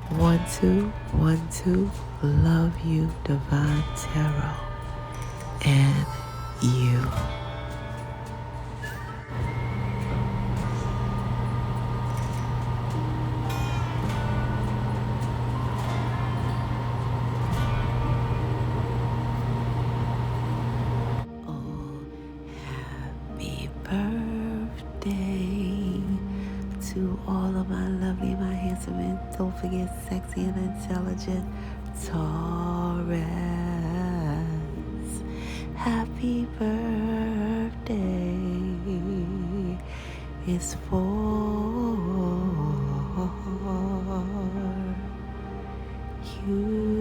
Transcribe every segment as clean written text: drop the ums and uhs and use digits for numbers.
1, 2, 1, 2. Love you, Divine Tarot, and you. Oh, happy birthday to all of my lovely, my handsome, and don't forget sexy and intelligent Taurus. Happy birthday is for you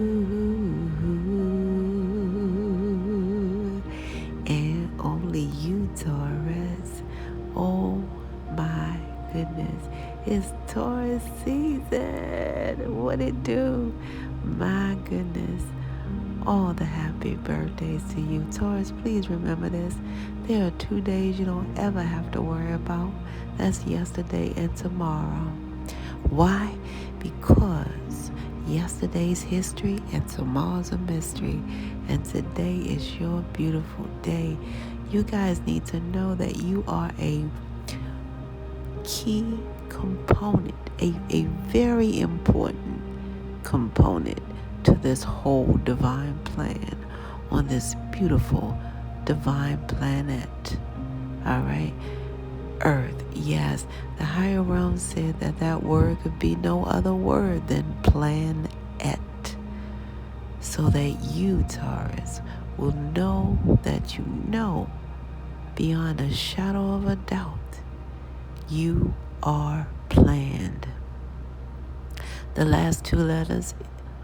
and only you, Taurus. Oh my goodness, it's Taurus season. What it do? My goodness. All the happy birthdays to you. Taurus, please remember this. There are 2 days you don't ever have to worry about. That's yesterday and tomorrow. Why? Because yesterday's history and tomorrow's a mystery. And today is your beautiful day. You guys need to know that you are a key component, a very important component to this whole divine plan on this beautiful divine planet. All right. Earth. Yes, the higher realm said that word could be no other word than planet. So that you, Taurus, will know that you know beyond a shadow of a doubt you are planned. The last 2 letters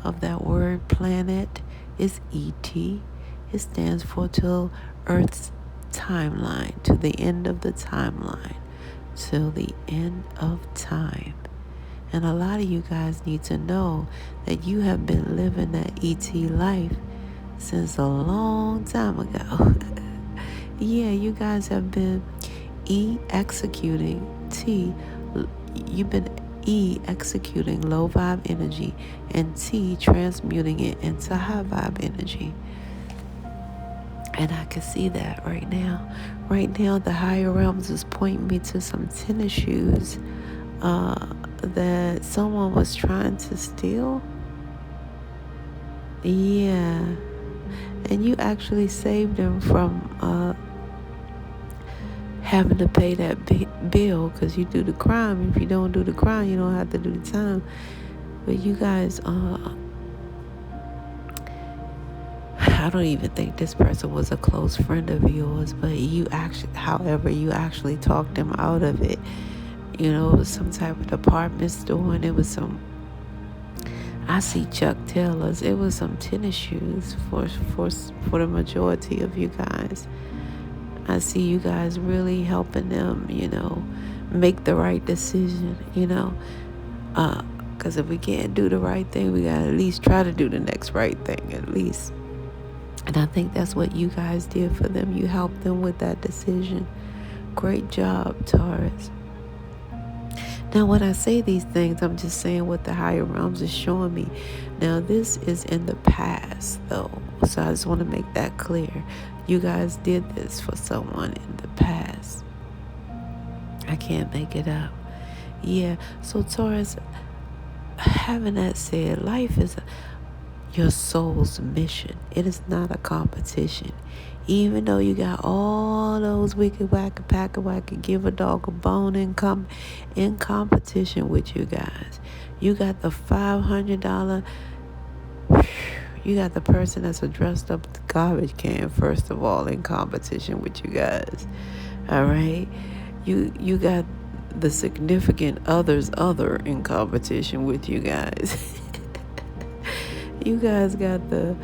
of that word planet is ET. It stands for till Earth's timeline, to the end of the timeline, till the end of time. And a lot of you guys need to know that you have been living that ET life since a long time ago. Yeah, you guys have been executing T. You've been executing low vibe energy and T transmuting it into high vibe energy. And I can see that right now. Right now, the higher realms is pointing me to some tennis shoes that someone was trying to steal. Yeah. And you actually saved them from having to pay that bill because you do the crime. If you don't do the crime, you don't have to do the time. But you guys, I don't even think this person was a close friend of yours, but you actually talked them out of it. You know, it was some type of department store, and it was I see Chuck Taylors. It was some tennis shoes for the majority of you guys. I see you guys really helping them, you know, make the right decision, you know. Because if we can't do the right thing, we got to at least try to do the next right thing, at least. And I think that's what you guys did for them. You helped them with that decision. Great job, Taurus. Now, when I say these things, I'm just saying what the higher realms is showing me. Now, this is in the past, though. So I just want to make that clear. You guys did this for someone in the past. I can't make it up. Yeah. So, Taurus, having that said, life is your soul's mission. It is not a competition. Even though you got all those wicked, wacky, pack a wacky, give a dog a bone in competition with you guys. You got the $500. You got the person that's dressed up the garbage can, first of all, in competition with you guys. All right? You got the significant other in competition with you guys. You guys got the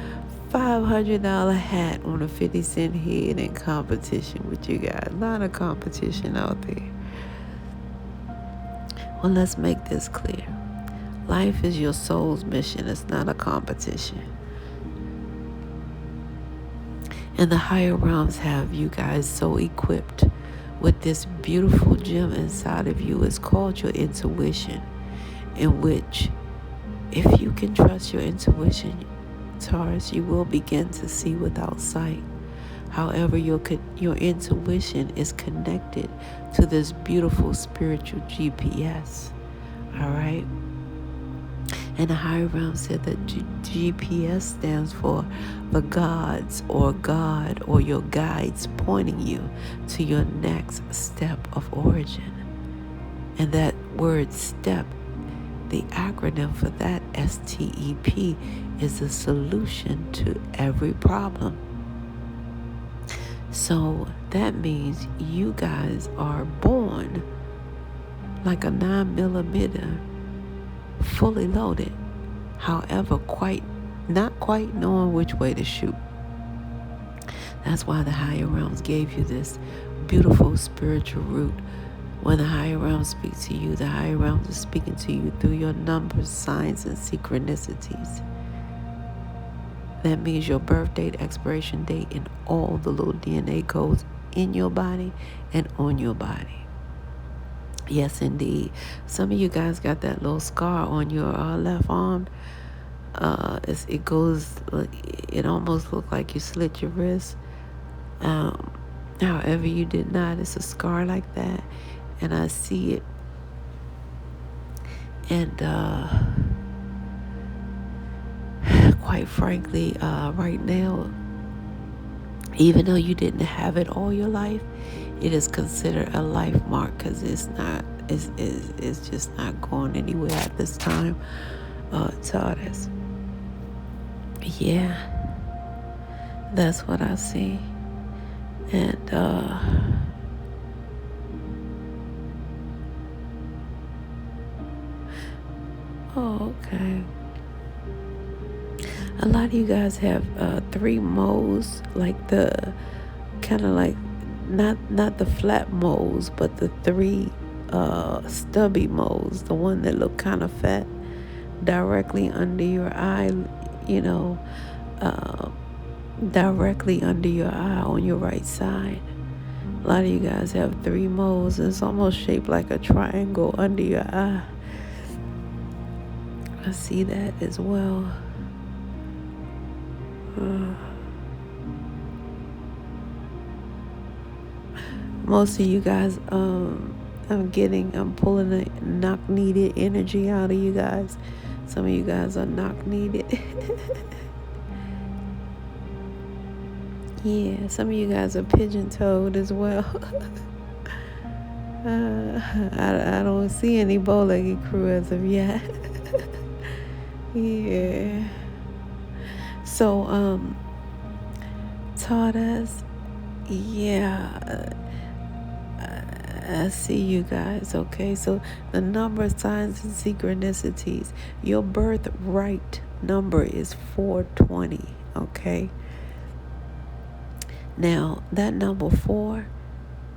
$500 hat on a 50-cent head in competition with you guys. A lot of competition out there. Well, let's make this clear. Life is your soul's mission. It's not a competition. And the higher realms have you guys so equipped with this beautiful gem inside of you. It's called your intuition, in which If you can trust your intuition, Taurus, you will begin to see without sight. However, your intuition is connected to this beautiful spiritual GPS. All right? And the higher realm said that GPS stands for the gods or God or your guides pointing you to your next step of origin. And that word step, the acronym for that, STEP, is a solution to every problem. So that means you guys are born like a 9mm, fully loaded. However, not quite knowing which way to shoot. That's why the higher realms gave you this beautiful spiritual root. When the higher realms speak to you, the higher realms are speaking to you through your numbers, signs, and synchronicities. That means your birth date, expiration date, and all the little DNA codes in your body and on your body. Yes, indeed. Some of you guys got that little scar on your left arm. It almost looked like you slit your wrist. However, you did not. It's a scar like that. And I see it. And quite frankly, right now, even though you didn't have it all your life, it is considered a life mark because it's just not going anywhere at this time. Taurus. Yeah, that's what I see. And okay. A lot of you guys have 3 moles, like the kind of like not the flat moles, but the 3 stubby moles, the one that look kind of fat, directly under your eye, directly under your eye on your right side. A lot of you guys have 3 moles. It's almost shaped like a triangle under your eye. I see that as well. Most of you guys, I'm pulling a knock-needed energy out of you guys. Some of you guys are knock-needed. Yeah, some of you guys are pigeon-toed as well. I don't see any bow-legged crew as of yet. Yeah. So, Taurus, yeah, I see you guys, okay? So the number, signs, and synchronicities. Your birthright number is 420, okay? Now, that number 4,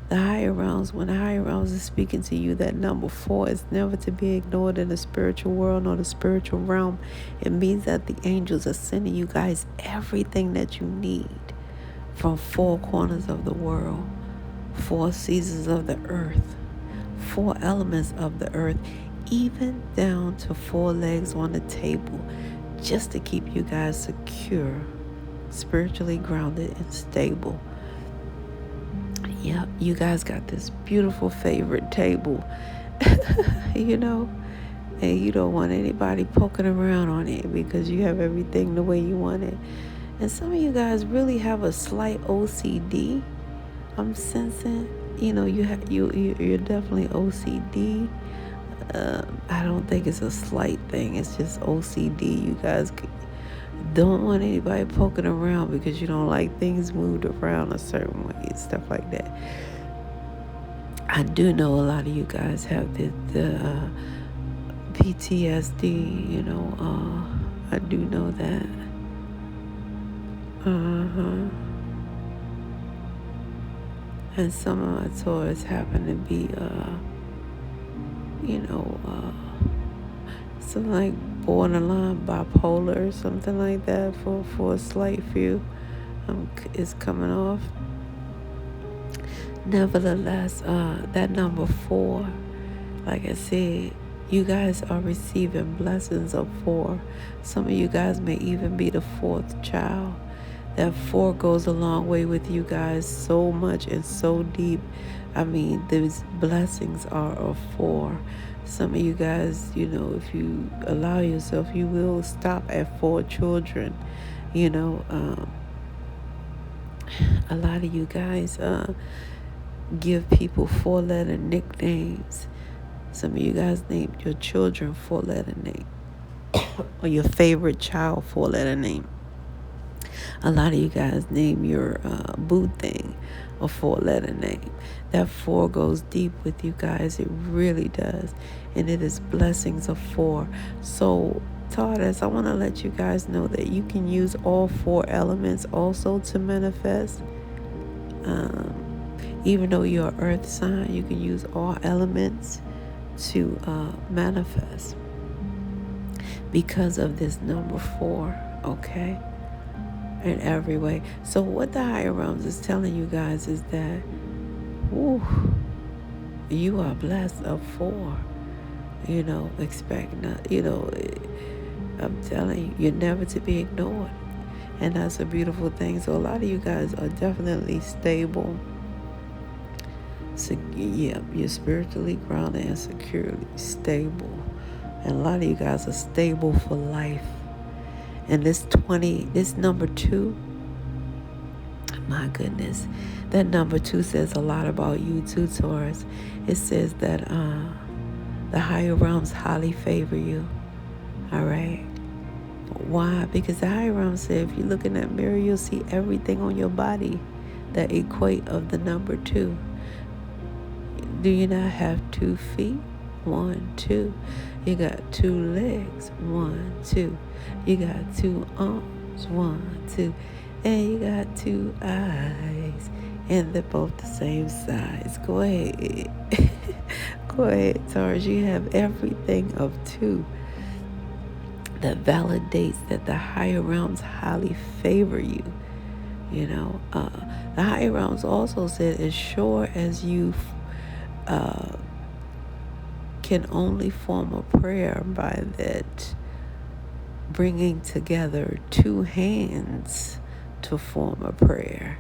the higher realms, when the higher realms is speaking to you, that number 4 is never to be ignored in the spiritual world or the spiritual realm. It means that the angels are sending you guys everything that you need from 4 corners of the world, 4 seasons of the earth, 4 elements of the earth, even down to 4 legs on the table, just to keep you guys secure, spiritually grounded and stable. Yep, you guys got this beautiful favorite table, and you don't want anybody poking around on it because you have everything the way you want it. And some of you guys really have a slight OCD. I'm sensing, you're definitely OCD. I don't think it's a slight thing. It's just OCD. You guys don't want anybody poking around because you don't like things moved around a certain way and stuff like that. I do know a lot of you guys have the PTSD, I do know that. And some of my Taurus happen to be, something like borderline bipolar or something like that for a slight few. Is coming off. Nevertheless, that number 4, like I said, You guys are receiving blessings of 4. Some of you guys may even be the 4th child. That 4 goes a long way with you guys, so much and so deep. I mean, these blessings are of 4. Some of you guys, if you allow yourself, you will stop at 4 children. A lot of you guys give people 4-letter nicknames. Some of you guys named your children 4-letter name or your favorite child 4-letter name. A lot of you guys name your boo thing a 4-letter name. That 4 goes deep with you guys. It really does. And it is blessings of 4. So, Taurus, I want to let you guys know that you can use all 4 elements also to manifest. Even though you're an earth sign, you can use all elements to manifest because of this number 4, okay? In every way. So what the higher realms is telling you guys is that you are blessed of 4. Expect not, I'm telling you, you're never to be ignored. And that's a beautiful thing. So a lot of you guys are definitely stable. So, yeah, you're spiritually grounded and securely stable. And a lot of you guys are stable for life. And this number 2, my goodness, that number 2 says a lot about you too, Taurus. It says that the higher realms highly favor you. All right. Why? Because the higher realms say if you look in that mirror, you'll see everything on your body that equate of the number 2. Do you not have 2 feet? 1, 2. You got 2 legs. 1, 2. You got 2 arms. 1, 2. And you got 2 eyes. And they're both the same size. Go ahead. Go ahead, Taurus. You have everything of 2. That validates that the higher realms highly favor you. The higher realms also said as sure as you can only form a prayer by that bringing together 2 hands to form a prayer.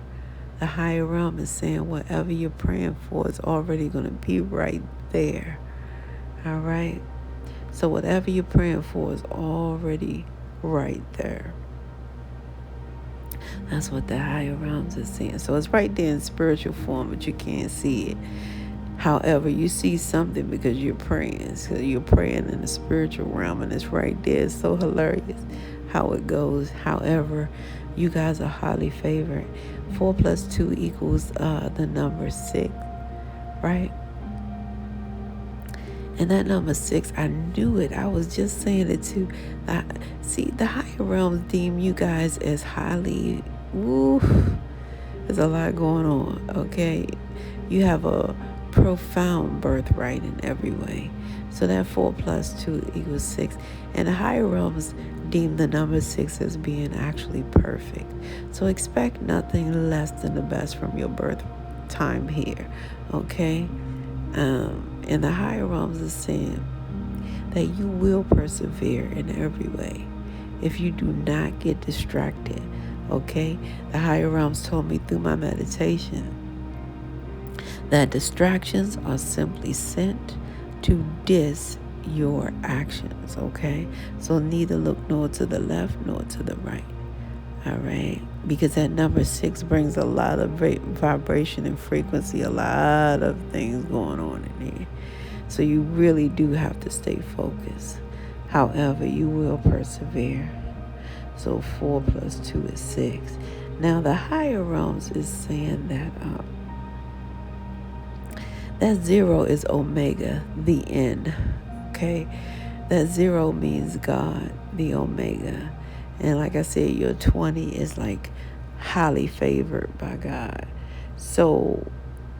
The higher realm is saying whatever you're praying for is already going to be right there. All right? So whatever you're praying for is already right there. That's what the higher realms is saying. So it's right there in spiritual form, but you can't see it. However, you see something because you're praying. So you're praying in the spiritual realm, and it's right there. It's so hilarious how it goes. However, you guys are highly favored. 4 plus 2 equals the number 6, right? And that number 6, I knew it. I was just saying it too. See, the higher realms deem you guys as highly, there's a lot going on, okay? You have a profound birthright in every way. So that 4 plus 2 equals 6. And the higher realms deem the number 6 as being actually perfect. So expect nothing less than the best from your birth time here, okay? And the higher realms is saying that you will persevere in every way if you do not get distracted, okay? The higher realms told me through my meditation that distractions are simply sent to dis your actions, okay? So neither look nor to the left nor to the right, all right? Because that number 6 brings a lot of vibration and frequency, a lot of things going on in here. So you really do have to stay focused. However, you will persevere. So 4 plus 2 is 6. Now the higher realms is saying that that 0 is Omega, the end, okay? That 0 means God, the Omega. And like I said, your 20 is like highly favored by God. So,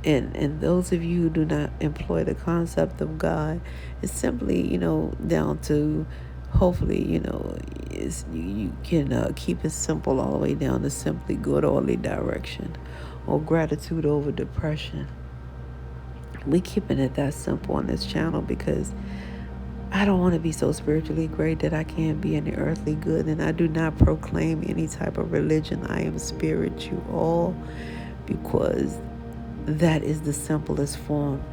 and those of you who do not employ the concept of God, it's simply, down to hopefully, you can keep it simple all the way down to simply good orderly direction or gratitude over depression. We keeping it that simple on this channel because I don't want to be so spiritually great that I can't be any earthly good. And I do not proclaim any type of religion. I am spiritual because that is the simplest form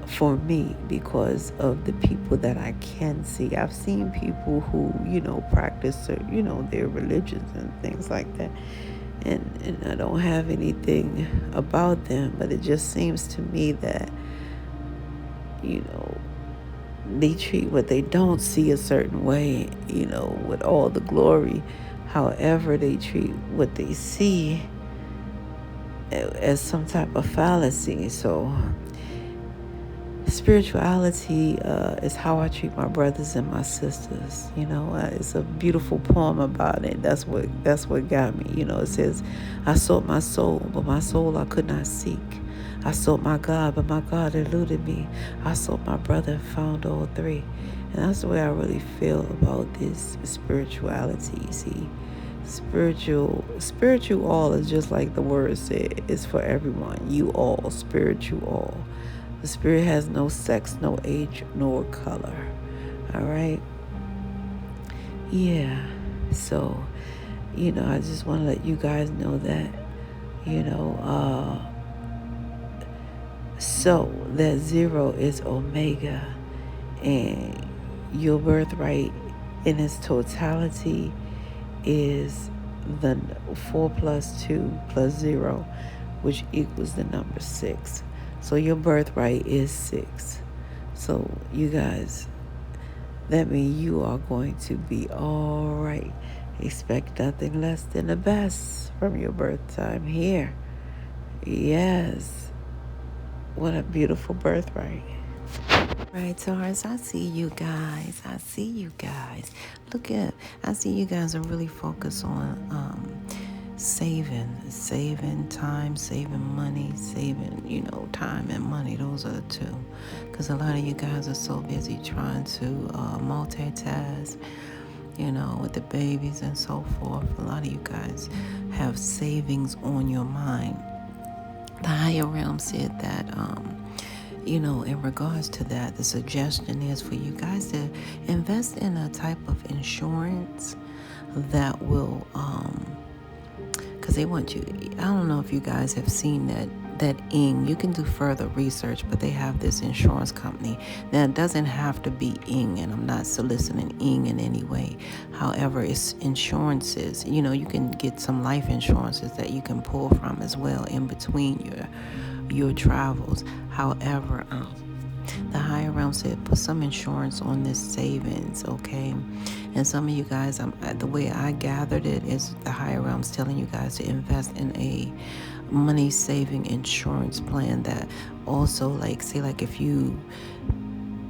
for me because of the people that I can see. I've seen people who, practice, their religions and things like that. And I don't have anything about them, but it just seems to me that, they treat what they don't see a certain way, with all the glory. However, they treat what they see as some type of fallacy. So spirituality is how I treat my brothers and my sisters. It's a beautiful poem about it. That's what got me. It says, I sought my soul, but my soul I could not seek. I sought my God, but my God eluded me. I sought my brother and found all three. And that's the way I really feel about this spirituality. See, spiritual all is just like the word said. It's for everyone. You all, spiritual all. The spirit has no sex, no age, nor color. All right? Yeah. So, I just want to let you guys know that, so that 0 is omega, and your birthright in its totality is the 4 plus 2 plus 0, which equals the number 6. So your birthright is 6. So you guys, that means you are going to be all right. Expect nothing less than the best from your birth time here. Yes. What a beautiful birthright. Right, Taurus, I see you guys. I see you guys are really focused on saving time, saving money, saving, time and money. Those are the two. Because a lot of you guys are so busy trying to multitask, with the babies and so forth. A lot of you guys have savings on your mind. The higher realm said that, in regards to that, the suggestion is for you guys to invest in a type of insurance that will, because they want you, I don't know if you guys have seen that Ing. You can do further research, but they have this insurance company. Now, it doesn't have to be Ing, and I'm not soliciting Ing in any way. However, it's insurances. You can get some life insurances that you can pull from as well in between your travels. However, the higher realm said put some insurance on this savings, okay? And some of you guys, the way I gathered it is the higher realm's telling you guys to invest in a money saving insurance plan that also, like, say, like if you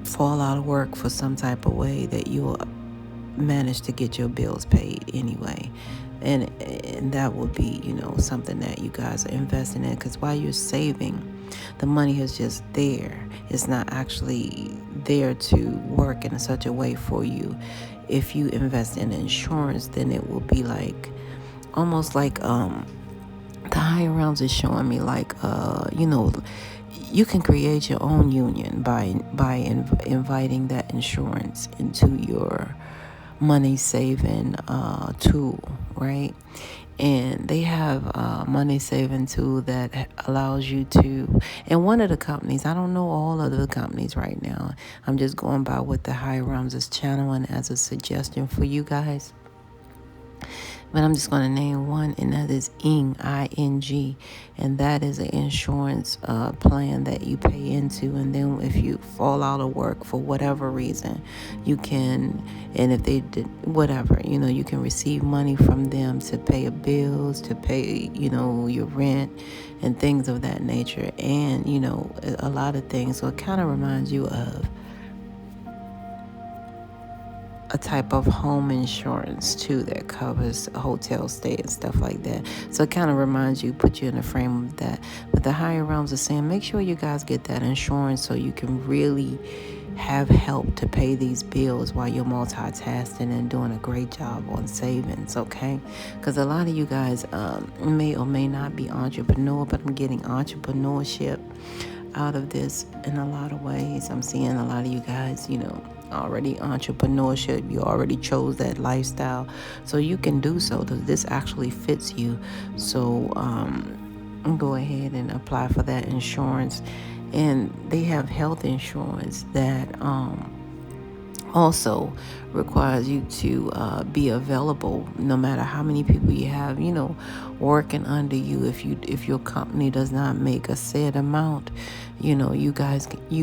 fall out of work for some type of way, that you'll manage to get your bills paid anyway. And that would be, something that you guys are investing in, because while you're saving, the money is just there. It's not actually there to work in such a way for you. If you invest in insurance, then it will be like, almost like, the higher realms is showing me like, you can create your own union by inviting that insurance into your money saving tool, right? And they have a money saving tool that allows you to, and one of the companies, I don't know all of the companies right now, I'm just going by what the higher realms is channeling as a suggestion for you guys. But I'm just going to name one, and that is Ing, I-N-G. And that is an insurance plan that you pay into. And then if you fall out of work for whatever reason, you can, and if they did whatever, you can receive money from them to pay your bills, to pay, your rent and things of that nature. And, a lot of things. So it kind of reminds you of a type of home insurance too that covers hotel stay and stuff like that. So it kind of reminds you, put you in the frame of that. But the higher realms are saying, make sure you guys get that insurance so you can really have help to pay these bills while you're multitasking and doing a great job on savings, okay? Because a lot of you guys may or may not be entrepreneur, but I'm getting entrepreneurship out of this in a lot of ways. I'm seeing a lot of you guys, already entrepreneurship, you already chose that lifestyle, so you can do so. This actually fits you. So go ahead and apply for that insurance. And they have health insurance that also requires you to be available no matter how many people you have, working under you. If your company does not make a said amount, you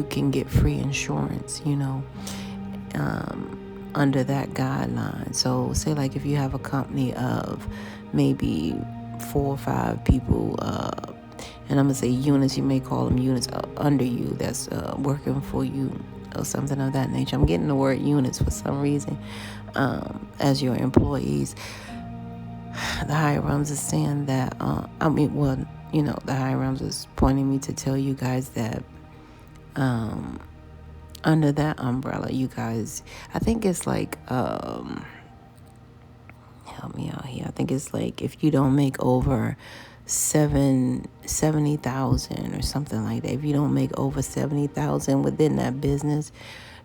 can get free insurance, under that guideline. So say like if you have a company of maybe 4 or 5 people, and I'm gonna say units, you may call them units under you that's working for you or something of that nature. I'm getting the word units for some reason, as your employees. The higher realms is saying that, the higher realms is pointing me to tell you guys that under that umbrella, you guys, I think it's like, help me out here. I think it's like if you don't make over 70,000 or something like that. If you don't make over 70,000 within that business,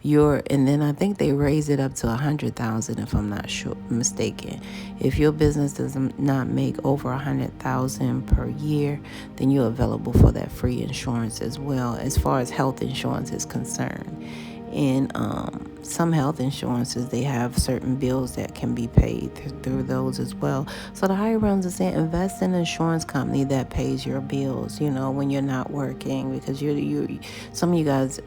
and then I think they raise it up to 100,000 if I'm not mistaken. If your business does not make over 100,000 per year, then you're available for that free insurance as well, as far as health insurance is concerned. And some health insurances, they have certain bills that can be paid through those as well. So the higher realms are saying invest in an insurance company that pays your bills, when you're not working, because some of you guys,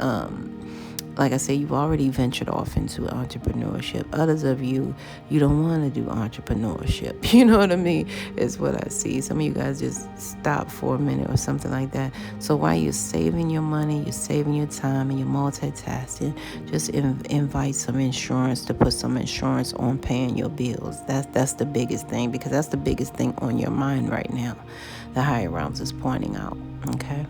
like I say, you've already ventured off into entrepreneurship. Others of you don't want to do entrepreneurship. You know what I mean? Is what I see. Some of you guys just stop for a minute or something like that. So while you're saving your money, you're saving your time, and you're multitasking, just invite some insurance to put some insurance on paying your bills. That's the biggest thing, because that's the biggest thing on your mind right now. The higher realms is pointing out. Okay.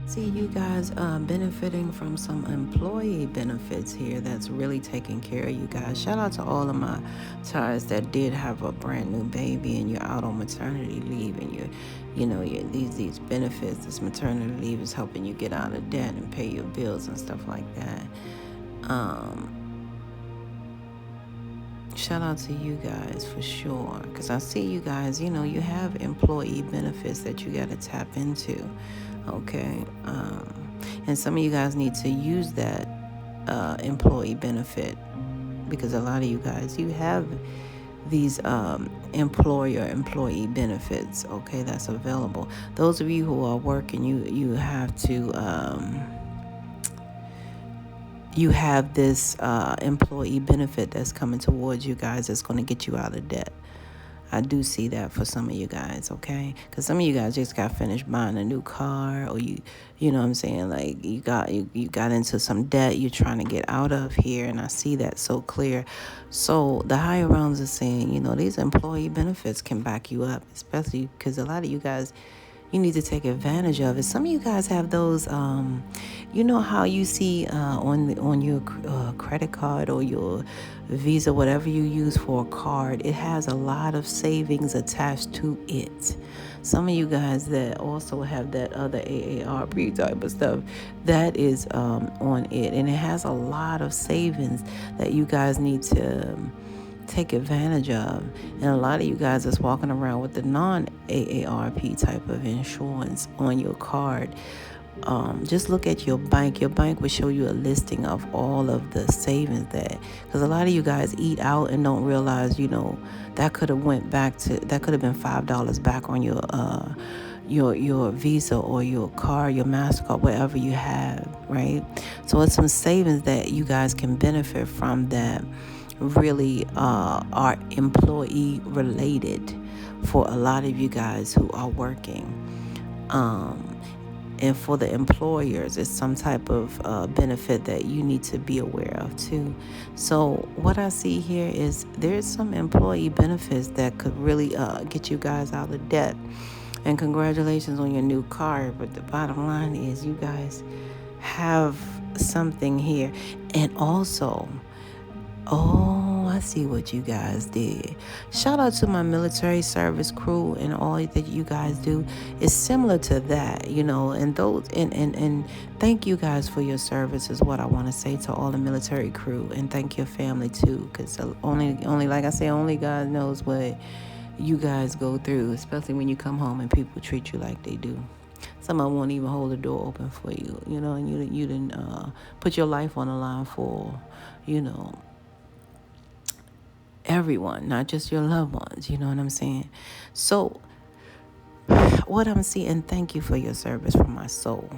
See you guys benefiting from some employee benefits here that's really taking care of you guys. Shout out to all of my Taurus that did have a brand new baby and you're out on maternity leave, and these benefits, this maternity leave is helping you get out of debt and pay your bills and stuff like that. Shout out to you guys for sure, because I see you guys, you have employee benefits that you got to tap into. Okay. And some of you guys need to use that employee benefit, because a lot of you guys, you have these employee benefits, okay, that's available. Those of you who are working, you have to you have this employee benefit that's coming towards you guys that's going to get you out of debt. I do see that for some of you guys, okay? Because some of you guys just got finished buying a new car, or you know what I'm saying? Like you got into some debt you're trying to get out of here, and I see that so clear. So the higher realms are saying, these employee benefits can back you up, especially because a lot of you guys, you need to take advantage of it. Some of you guys have those, how you see on your credit card or your Visa, whatever you use for a card, it has a lot of savings attached to it. Some of you guys that also have that other AARP type of stuff, that is on it, and it has a lot of savings that you guys need to take advantage of. And a lot of you guys that's walking around with the non-AARP type of insurance on your card, just look at your bank. Your bank will show you a listing of all of the savings because a lot of you guys eat out and don't realize, that could have been $5 back on your Visa or your card, your MasterCard, whatever you have, right? So it's some savings that you guys can benefit from that really are employee related for a lot of you guys who are working. And for the employers, it's some type of benefit that you need to be aware of too. So what I see here is there's some employee benefits that could really get you guys out of debt. And congratulations on your new car. But the bottom line is you guys have something here. And also, I see what you guys did. Shout out to my military service crew and all that you guys do. It's similar to that, and those and thank you guys for your service is what I want to say to all the military crew, and thank your family too, because only like I say, only God knows what you guys go through, especially when you come home and people treat you like they do. Some of them won't even hold the door open for you, and you didn't put your life on the line for, everyone, not just your loved ones. You know what I'm saying? So, what I'm seeing, thank you for your service from my soul.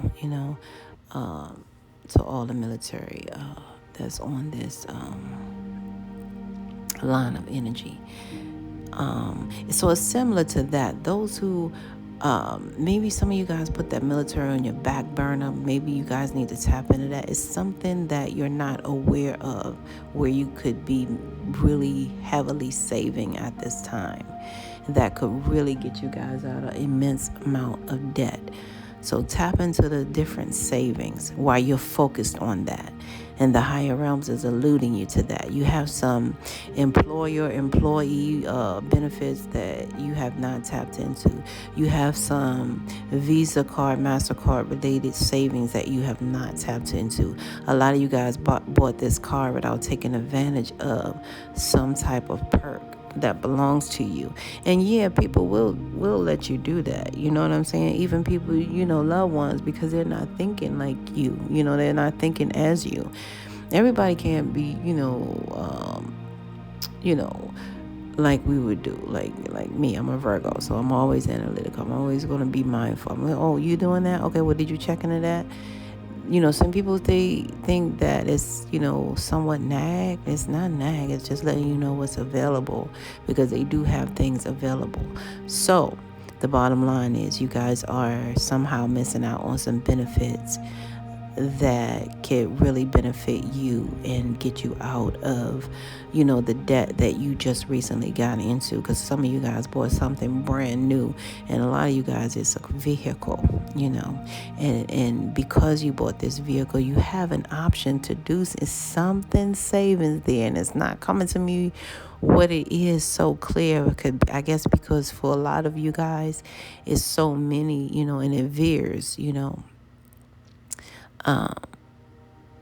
To all the military that's on this line of energy. So it's similar to that. Those who maybe some of you guys put that military on your back burner. Maybe you guys need to tap into that. It's something that you're not aware of, where you could be really heavily saving at this time. That could really get you guys out of an immense amount of debt. So tap into the different savings while you're focused on that. And the higher realms is alluding you to that. You have some employee benefits that you have not tapped into. You have some Visa card, MasterCard related savings that you have not tapped into. A lot of you guys bought this card without taking advantage of some type of perk that belongs to you. And yeah, people will let you do that. You know what I'm saying? Even people, loved ones, because they're not thinking like you. They're not thinking as you. Everybody can't be, like we would do. Like me, I'm a Virgo, so I'm always analytical. I'm always going to be mindful. I'm like, oh, you doing that? Okay, well, did you check into that? Some people they think that it's, somewhat nag. It's not nag. It's just letting you know what's available, because they do have things available. So the bottom line is you guys are somehow missing out on some benefits that can really benefit you and get you out of, the debt that you just recently got into. Because some of you guys bought something brand new, and a lot of you guys, it's a vehicle, and because you bought this vehicle, you have an option to do something savings there, and it's not coming to me what it is so clear. I guess because for a lot of you guys, it's so many, and it veers,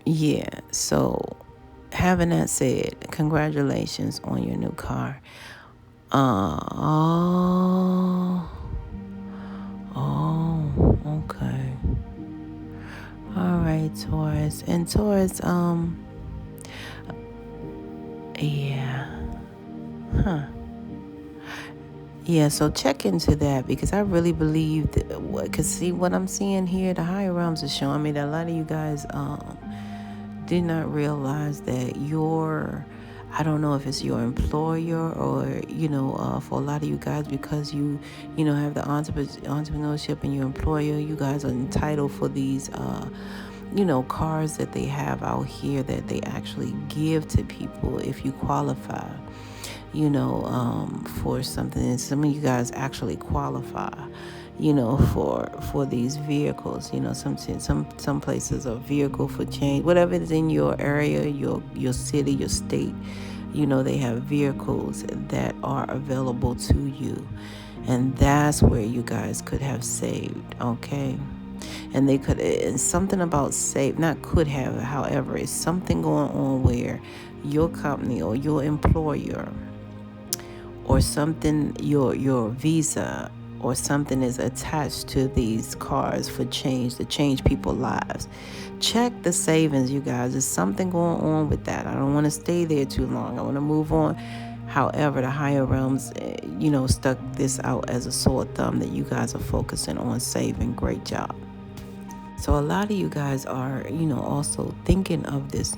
yeah, so having that said, congratulations on your new car. Okay. All right, Taurus. And Taurus, yeah. Yeah, so check into that, because I really believe that, because see what I'm seeing here, the higher realms are showing me that a lot of you guys did not realize that I don't know if it's your employer or, for a lot of you guys, because you have the entrepreneurship in your employer, you guys are entitled for these, cars that they have out here that they actually give to people if you qualify. For something. And some of you guys actually qualify, for these vehicles. Some places are vehicle for change, whatever is in your area, your city, your state. They have vehicles that are available to you, and that's where you guys could have saved. Okay. And they could, and something about save, not could have, however, it's something going on where your company or your employer or something, your visa or something is attached to these cars for change, to change people's lives. Check the savings, you guys. There's something going on with that. I don't want to stay there too long. I want to move on. However, the higher realms, stuck this out as a sore thumb that you guys are focusing on saving. Great job. So a lot of you guys are, also thinking of this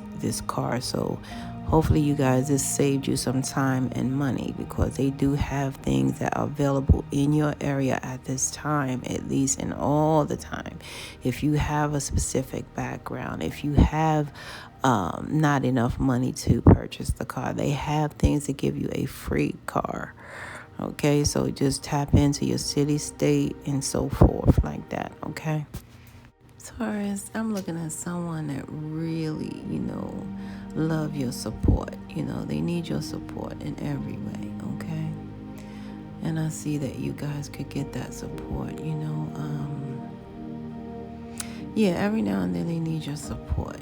car. So hopefully you guys, this saved you some time and money, because they do have things that are available in your area at this time, at least, and all the time. If you have a specific background, if you have not enough money to purchase the car, they have things to give you a free car. Okay, so just tap into your city, state, and so forth like that. Okay. Taurus, I'm looking at someone that really, love your support. They need your support in every way, okay? And I see that you guys could get that support, yeah, every now and then they need your support,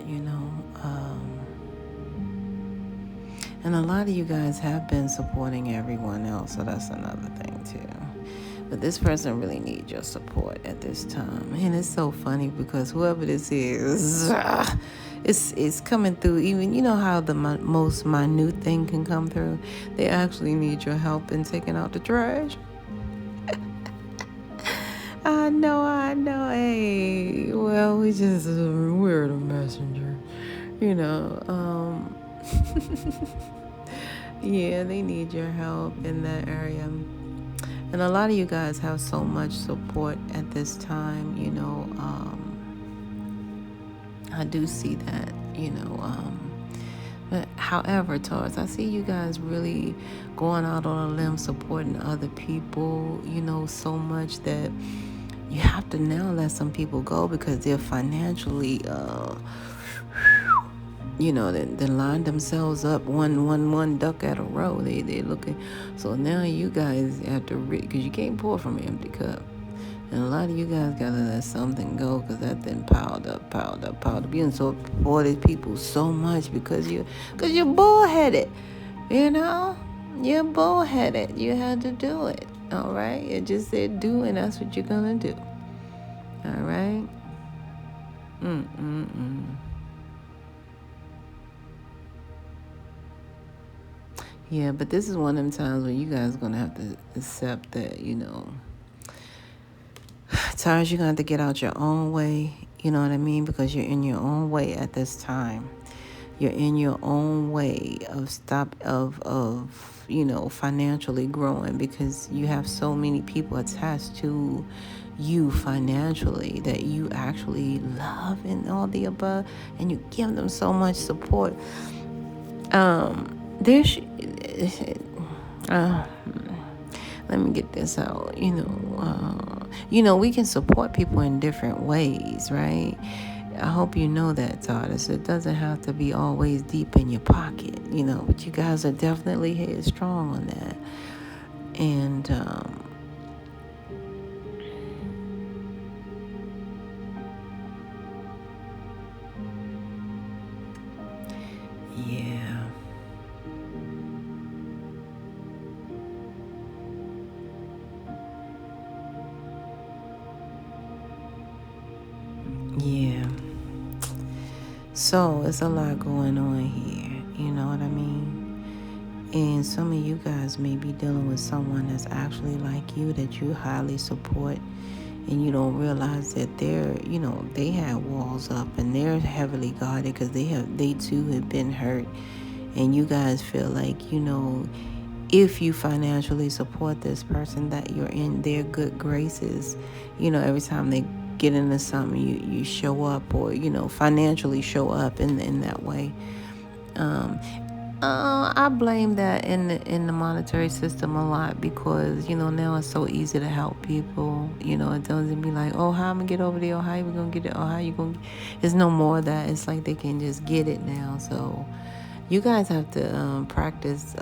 and a lot of you guys have been supporting everyone else, so that's another thing too. But this person really needs your support at this time. And it's so funny because whoever this is, it's coming through. Even, how the most minute thing can come through? They actually need your help in taking out the trash. I know. Hey, well, we're the messenger. Yeah, they need your help in that area. And a lot of you guys have so much support at this time, I do see that, but however, Taurus, I see you guys really going out on a limb supporting other people, so much that you have to now let some people go because they're financially, they line themselves up one duck at a row. They looking. So now you guys have to, because you can't pour from an empty cup. And a lot of you guys gotta let something go because that thing piled up. You supported people so much because you're bullheaded. You're bullheaded. You had to do it. All right. It just said do, and that's what you're gonna do. All right. Yeah, but this is one of them times where you guys are gonna have to accept that, Taurus, you're gonna have to get out your own way. You know what I mean? Because you're in your own way at this time. You're in your own way of financially growing because you have so many people attached to you financially that you actually love and all the above, and you give them so much support. Let me get this out. We can support people in different ways, right? I hope you know that, Taurus. It doesn't have to be always deep in your pocket, but you guys are definitely headstrong on that. And yeah. Yeah. So it's a lot going on here. You know what I mean? And some of you guys may be dealing with someone that's actually like you that you highly support, and you don't realize that they have walls up and they're heavily guarded because they too have been hurt. And you guys feel like, if you financially support this person, that you're in their good graces. Every time they get into something, you show up, or financially show up in that way. I blame that in the monetary system a lot because now it's so easy to help people. It doesn't be like, oh, how I'm gonna get over there, or how you gonna get it, or how you gonna. It's no more of that. It's like they can just get it now. So you guys have to practice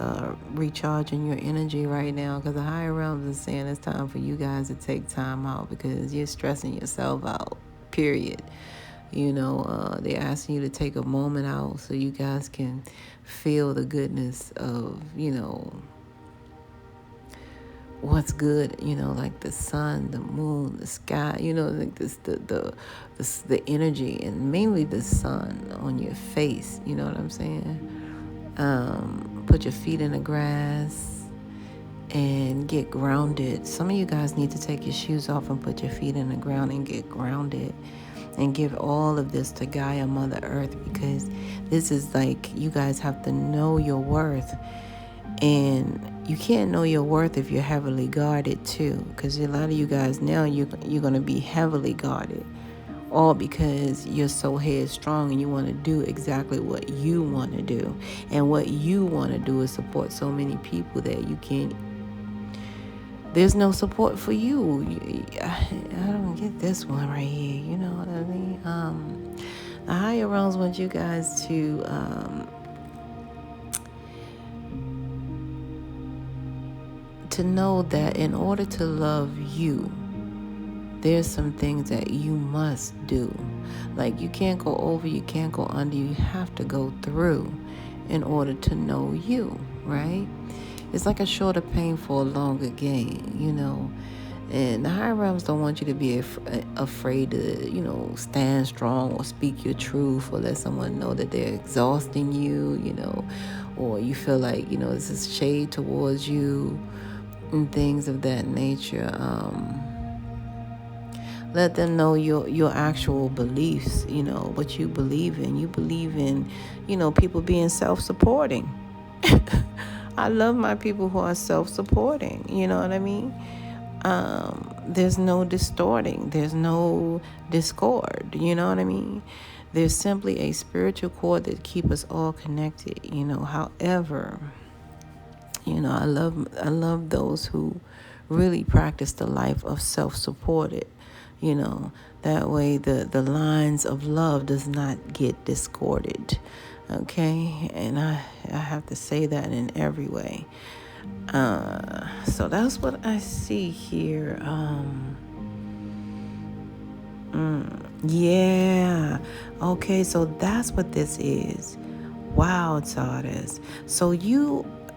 recharging your energy right now, because the higher realms are saying it's time for you guys to take time out because you're stressing yourself out, period. They're asking you to take a moment out so you guys can feel the goodness of, what's good, like the sun, the moon, the sky, like this, the energy, and mainly the sun on your face. You know what I'm saying? Put your feet in the grass and get grounded. Some of you guys need to take your shoes off and put your feet in the ground and get grounded. And give all of this to Gaia, Mother Earth, because this is like, you guys have to know your worth. And you can't know your worth if you're heavily guarded too, because a lot of you guys now, you're going to be heavily guarded, all because you're so headstrong and you want to do exactly what you want to do. And what you want to do is support so many people that you can't. There's no support for you. I don't get this one right here. You know what I mean? The higher realms want you guys to to know that in order to love you, there's some things that you must do. Like, you can't go over, you can't go under, you have to go through in order to know you, right? It's like a shorter pain for a longer gain, And the higher realms don't want you to be afraid to, stand strong or speak your truth or let someone know that they're exhausting you, or you feel like, this is shade towards you and things of that nature. Let them know your actual beliefs, what you believe in. You believe in, people being self-supporting. I love my people who are self-supporting, you know what I mean? There's no distorting. There's no discord, you know what I mean? There's simply a spiritual cord that keeps us all connected, However, I love those who really practice the life of self-supported. That way the lines of love does not get discorded. Okay, and I have to say that in every way. So that's what I see here. Yeah. Okay, so that's what this is. Wow, Taurus. So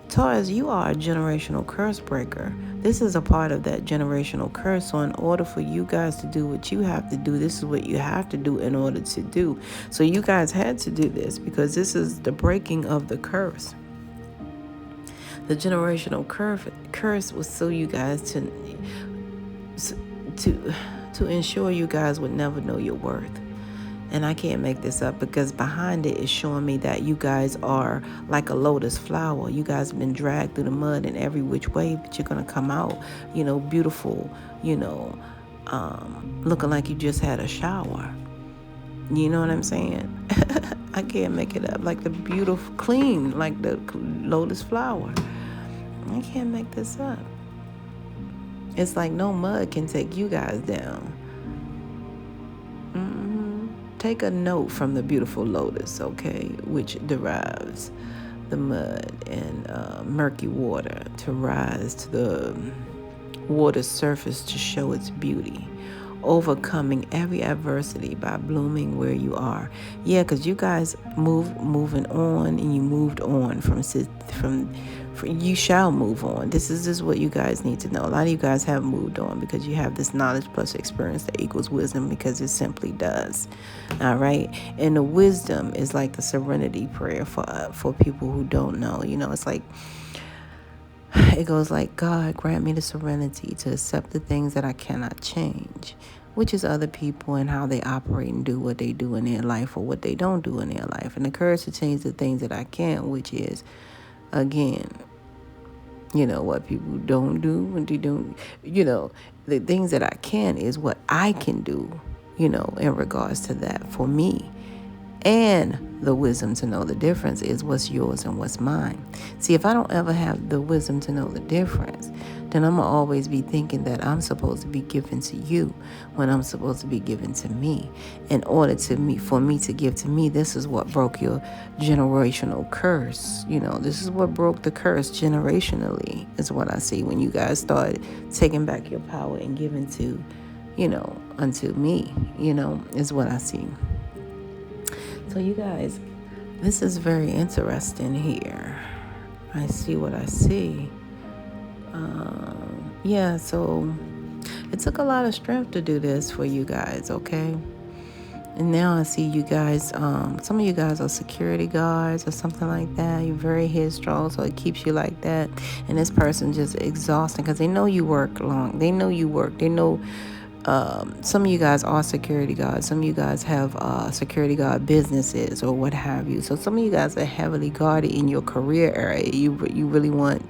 Taurus, you are a generational curse breaker. This is a part of that generational curse. So in order for you guys to do what you have to do, this is what you have to do in order to do. So you guys had to do this because this is the breaking of the curse. The generational curse was so you guys to ensure you guys would never know your worth. And I can't make this up because behind it is showing me that you guys are like a lotus flower. You guys have been dragged through the mud in every which way, but you're going to come out, beautiful, looking like you just had a shower. You know what I'm saying? I can't make it up. Like the beautiful, clean, like the lotus flower. I can't make this up. It's like no mud can take you guys down. Take a note from the beautiful lotus, okay, which derives the mud and murky water to rise to the water's surface to show its beauty, overcoming every adversity by blooming where you are. Yeah, because you guys moving on, and you moved on from you shall move on. This is what you guys need to know. A lot of you guys have moved on because you have this knowledge plus experience that equals wisdom, because it simply does. All right. And the wisdom is like the serenity prayer for people who don't know. It's like, it goes like, God, grant me the serenity to accept the things that I cannot change, which is other people and how they operate and do what they do in their life or what they don't do in their life. And the courage to change the things that I can't, which is, again, what people don't do and they don't, the things that I can is what I can do, in regards to that for me. And the wisdom to know the difference is what's yours and what's mine. See, if I don't ever have the wisdom to know the difference, then I'm going to always be thinking that I'm supposed to be given to you when I'm supposed to be given to me. In order for me to give to me, this is what broke your generational curse. This is what broke the curse generationally, is what I see when you guys started taking back your power and giving to, unto me, is what I see. So you guys, this is very interesting here. I see what I see. So it took a lot of strength to do this for you guys, okay? And now I see you guys, some of you guys are security guards or something like that. You're very headstrong, so it keeps you like that. And this person just exhausting because they know you work long. They know you work. They know some of you guys are security guards. Some of you guys have security guard businesses or what have you. So some of you guys are heavily guarded in your career area. You really want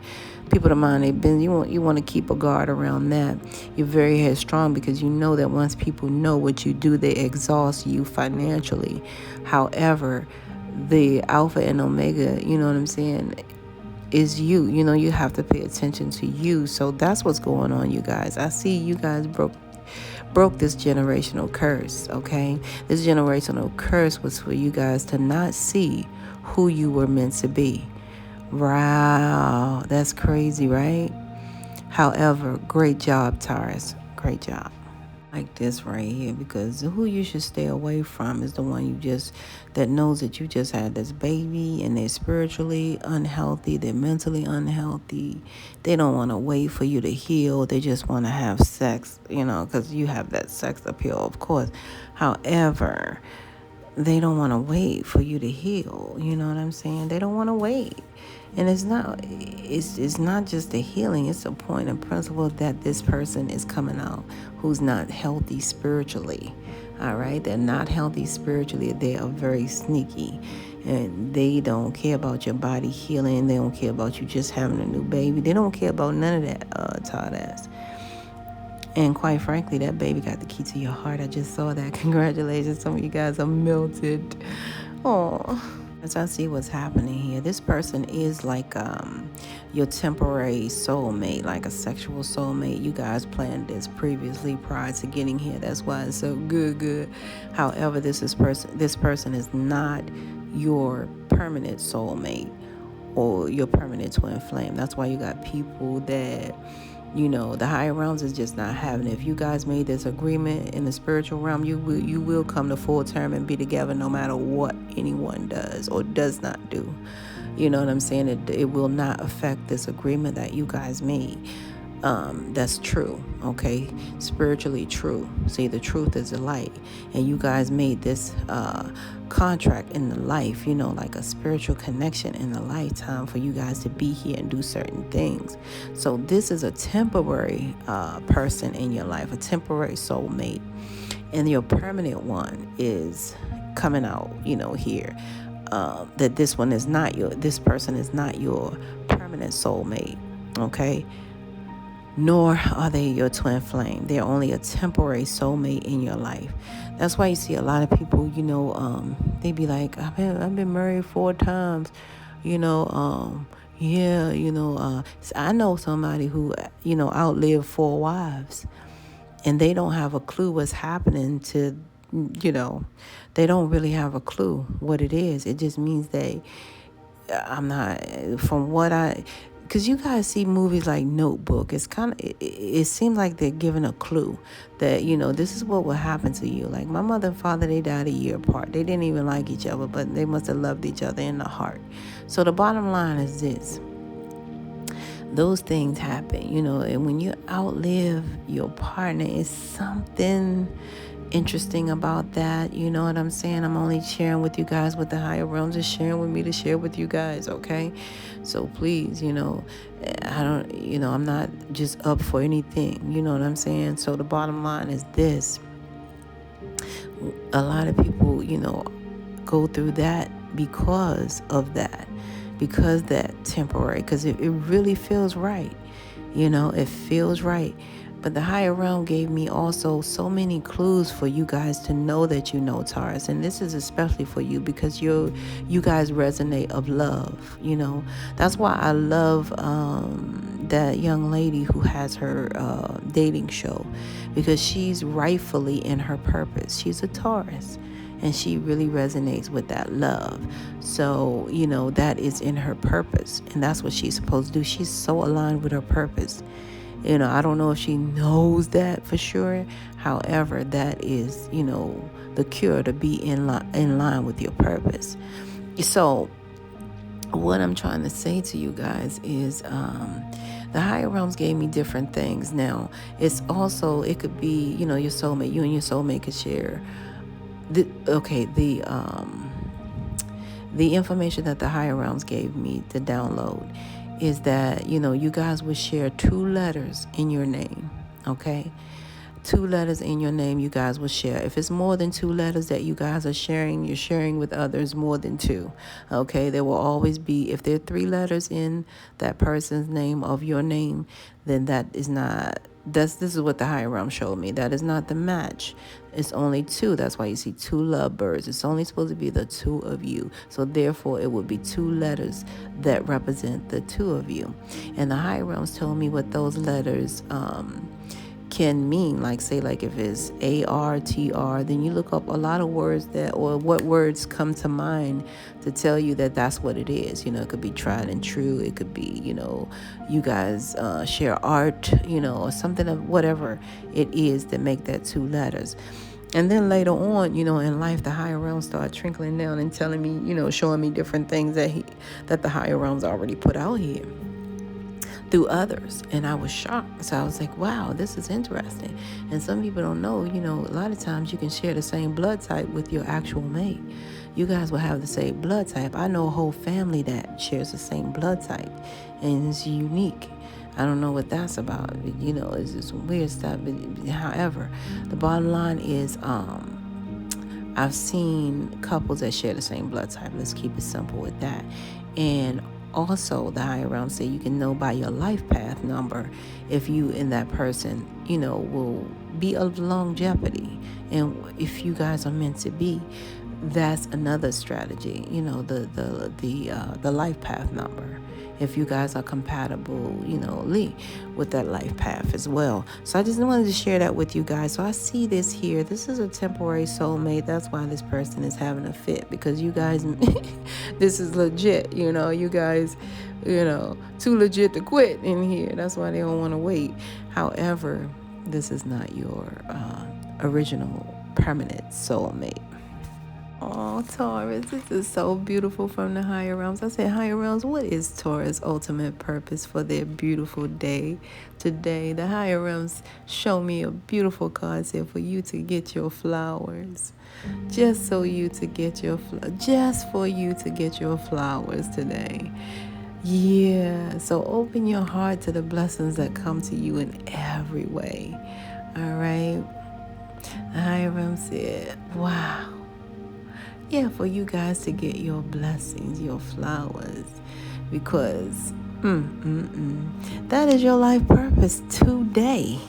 people to mind their business. You want to keep a guard around that. You're very headstrong because you know that once people know what you do, they exhaust you financially. However, the alpha and omega, you know what I'm saying, is you. You have to pay attention to you. So that's what's going on, you guys. I see you guys broke this generational curse, okay? This generational curse was for you guys to not see who you were meant to be. Wow, that's crazy, right? However, great job, Taurus. Great job. Like this right here, because who you should stay away from is the one that knows that you just had this baby, and they're spiritually unhealthy, they're mentally unhealthy. They don't want to wait for you to heal. They just want to have sex, because you have that sex appeal, of course. However, they don't want to wait for you to heal. You know what I'm saying? They don't want to wait. And it's not just the healing, it's a point of principle that this person is coming out who's not healthy spiritually. All right? They're not healthy spiritually. They are very sneaky. And they don't care about your body healing. They don't care about you just having a new baby. They don't care about none of that, Todd ass. And quite frankly, that baby got the key to your heart. I just saw that. Congratulations. Some of you guys are melted. Oh. As I see what's happening here, this person is like your temporary soulmate, like a sexual soulmate. You guys planned this previously prior to getting here. That's why it's so good. However, this person is not your permanent soulmate or your permanent twin flame. That's why you got people that, the higher realms is just not having it. If you guys made this agreement in the spiritual realm, you will come to full term and be together no matter what anyone does or does not do. You know what I'm saying? It will not affect this agreement that you guys made. That's true, okay? Spiritually true. See, the truth is the light. And you guys made this contract in the life, like a spiritual connection in the lifetime for you guys to be here and do certain things. So this is a temporary person in your life, a temporary soulmate. And your permanent one is coming out, here. That this person is not your permanent soulmate, okay? Nor are they your twin flame. They're only a temporary soulmate in your life. That's why you see a lot of people, they be like, I've been married 4 times, so I know somebody who, outlived 4 wives, and they don't have a clue what's happening to, they don't really have a clue what it is. It just means because you guys see movies like Notebook, it seems like they're giving a clue that, this is what will happen to you. Like my mother and father, they died a year apart. They didn't even like each other, but they must have loved each other in the heart. So the bottom line is this. Those things happen, and when you outlive your partner, it's something interesting about that. You know what I'm saying? I'm only sharing with you guys what the higher realms is sharing with me to share with you guys, okay? So please, I'm not just up for anything, you know what I'm saying? So the bottom line is this. A lot of people, go through that because that temporary, because it really feels right. It feels right. But the higher realm gave me also so many clues for you guys to know that Taurus. And this is especially for you because you guys resonate of love, That's why I love that young lady who has her dating show, because she's rightfully in her purpose. She's a Taurus. And she really resonates with that love. So, that is in her purpose. And that's what she's supposed to do. She's so aligned with her purpose. I don't know if she knows that for sure. However, that is, the cure to be in line with your purpose. So what I'm trying to say to you guys is the higher realms gave me different things. Now, it could be, your soulmate. You and your soulmate could share. The information that the higher realms gave me to download is that, you guys would share 2 letters in your name, okay? 2 letters in your name you guys will share. If it's more than 2 letters that you guys are sharing, you're sharing with others more than 2, okay? There will always be, if there are 3 letters in that person's name of your name, then this is what the higher realm showed me. That is not the match. It's only 2. That's why you see 2 lovebirds. It's only supposed to be the 2 of you. So therefore, it would be 2 letters that represent the 2 of you. And the higher realms told me what those letters can mean. Like, say, like if it's ARTR, then you look up a lot of words that, or what words come to mind to tell you that that's what it is. It could be tried and true. It could be, you guys share art, or something of whatever it is that make that 2 letters. And then later on, in life, the higher realms start trickling down and telling me, showing me different things that the higher realms already put out here through others. And I was shocked. So I was like, wow, this is interesting. And some people don't know, a lot of times you can share the same blood type with your actual mate. You guys will have the same blood type. I know a whole family that shares the same blood type, and it's unique. I don't know what that's about. It's just weird stuff. But however, the bottom line is, I've seen couples that share the same blood type. Let's keep it simple with that. And also, the higher realms say you can know by your life path number if you and that person, will be of longevity. And if you guys are meant to be, that's another strategy, the life path number. If you guys are compatible, with that life path as well. So I just wanted to share that with you guys. So I see this here. This is a temporary soulmate. That's why this person is having a fit, because you guys, this is legit. You guys, too legit to quit in here. That's why they don't want to wait. However, this is not your original permanent soulmate. Oh, Taurus, this is so beautiful from the higher realms. I said, higher realms, what is Taurus' ultimate purpose for their beautiful day today? The higher realms show me a beautiful card, said for you to get your flowers. Just for you to get your flowers today. Yeah, so open your heart to the blessings that come to you in every way. All right? The higher realms said, wow. Yeah, for you guys to get your blessings, your flowers, because that is your life purpose today.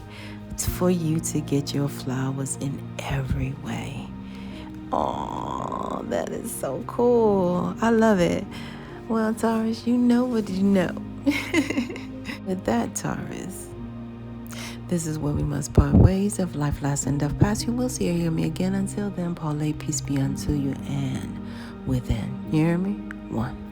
It's for you to get your flowers in every way. Oh, that is so cool. I love it. Well, Taurus, you know what you know. With that, Taurus, this is where we must part ways. Of life, last, and death past. You will see or hear me again. Until then, Paulay, peace be unto you and within. You hear me? 1.